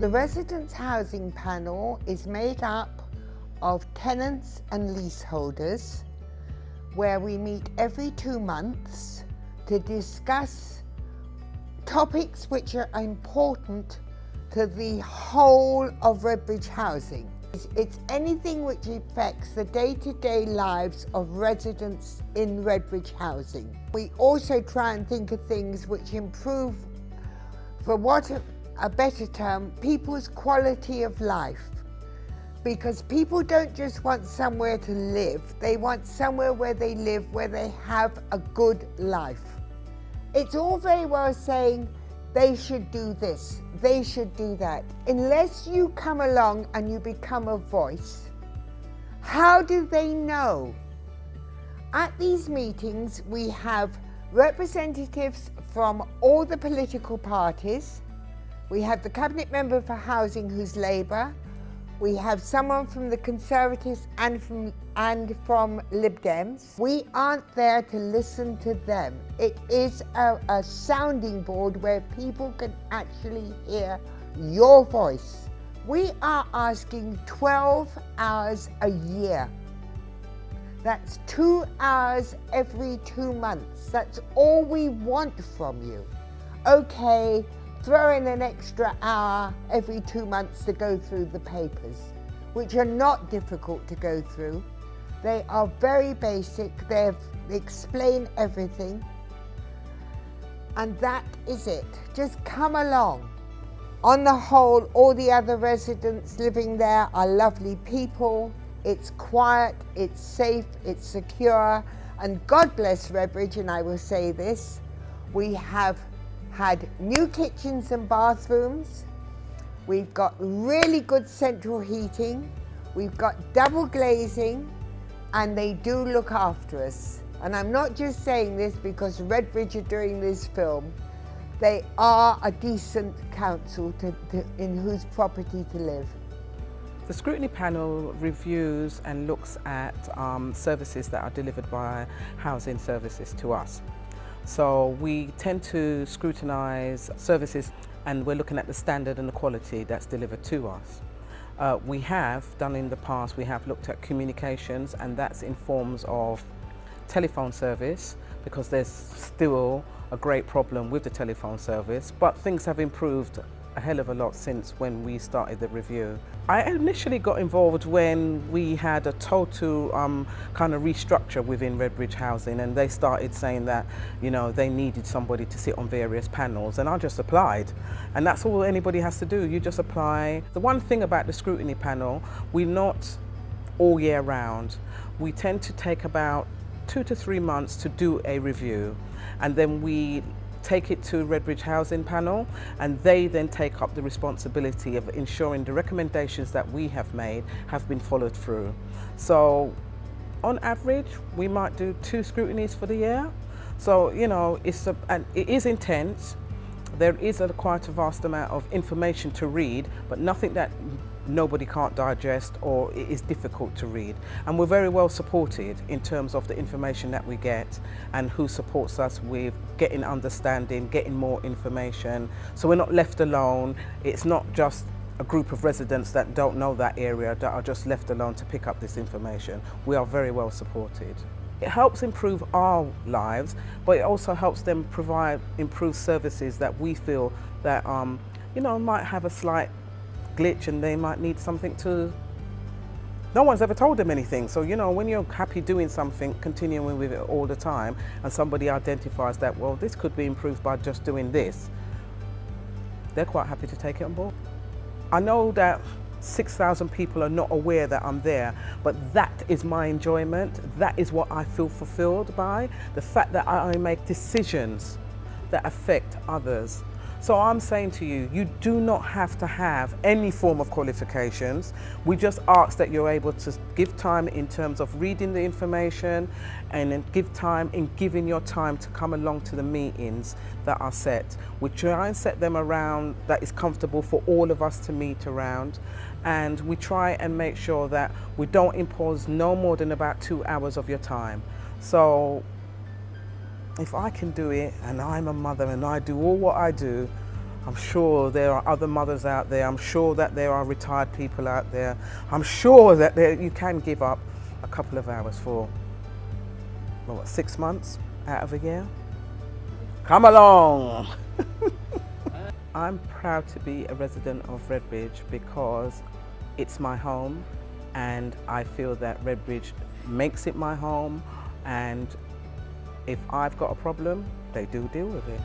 The Residents' Housing Panel is made up of tenants and leaseholders, where we meet every 2 months to discuss topics which are important to the whole of Redbridge housing. It's anything which affects the day-to-day lives of residents in Redbridge housing. We also try and think of things which improve, for what a better term, people's quality of life. Because people don't just want somewhere to live, they want somewhere where they live, where they have a good life. It's all very well saying they should do this, they should do that. Unless you come along and you become a voice, how do they know? At these meetings, we have representatives from all the political parties. We have the Cabinet Member for Housing, who's Labour. We have someone from the Conservatives and from Lib Dems. We aren't there to listen to them. It is a sounding board where people can actually hear your voice. We are asking 12 hours a year. That's 2 hours every 2 months. That's all we want from you. Okay, throw in an extra hour every 2 months to go through the papers, which are not difficult to go through. They are very basic, they explain everything, and that is it. Just come along. On the whole, all the other residents living there are lovely people. It's quiet, it's safe, it's secure, and God bless Redbridge, and I will say this, we have had new kitchens and bathrooms. We've got really good central heating. We've got double glazing, and they do look after us. And I'm not just saying this because Redbridge are doing this film. They are a decent council in whose property to live. The scrutiny panel reviews and looks at services that are delivered by housing services to us. So we tend to scrutinise services, and we're looking at the standard and the quality that's delivered to us. We have done in the past, we have looked at communications, and that's in forms of telephone service, because there's still a great problem with the telephone service, but things have improved a hell of a lot since when we started the review. I initially got involved when we had a total kind of restructure within Redbridge Housing, and they started saying that, you know, they needed somebody to sit on various panels, and I just applied. And that's all anybody has to do, you just apply. The one thing about the scrutiny panel, we're not all year round. We tend to take about 2 to 3 months to do a review, and then we take it to Redbridge Housing Panel, and they then take up the responsibility of ensuring the recommendations that we have made have been followed through. So on average, we might do 2 scrutinies for the year. So, you know, and it is intense. There is quite a vast amount of information to read, but nothing that nobody can't digest or it is difficult to read. And we're very well supported in terms of the information that we get and who supports us with getting understanding, getting more information. So we're not left alone. It's not just a group of residents that don't know that area that are just left alone to pick up this information. We are very well supported. It helps improve our lives, but it also helps them provide improved services that we feel that you know, might have a slight glitch, and they might need something to, no one's ever told them anything. So, you know, when you're happy doing something, continuing with it all the time, and somebody identifies that, well, this could be improved by just doing this, they're quite happy to take it on board. I know that 6,000 people are not aware that I'm there, but that is my enjoyment. That is what I feel fulfilled by, the fact that I make decisions that affect others. So I'm saying to you, you do not have to have any form of qualifications. We just ask that you're able to give time in terms of reading the information, and then give time in giving your time to come along to the meetings that are set. We try and set them around that is comfortable for all of us to meet around, and we try and make sure that we don't impose no more than about 2 hours of your time. So if I can do it, and I'm a mother and I do all what I do, I'm sure there are other mothers out there. I'm sure that there are retired people out there. I'm sure that you can give up a couple of hours for, well, what, 6 months out of a year? Come along! I'm proud to be a resident of Redbridge because it's my home, and I feel that Redbridge makes it my home, and if I've got a problem, they do deal with it.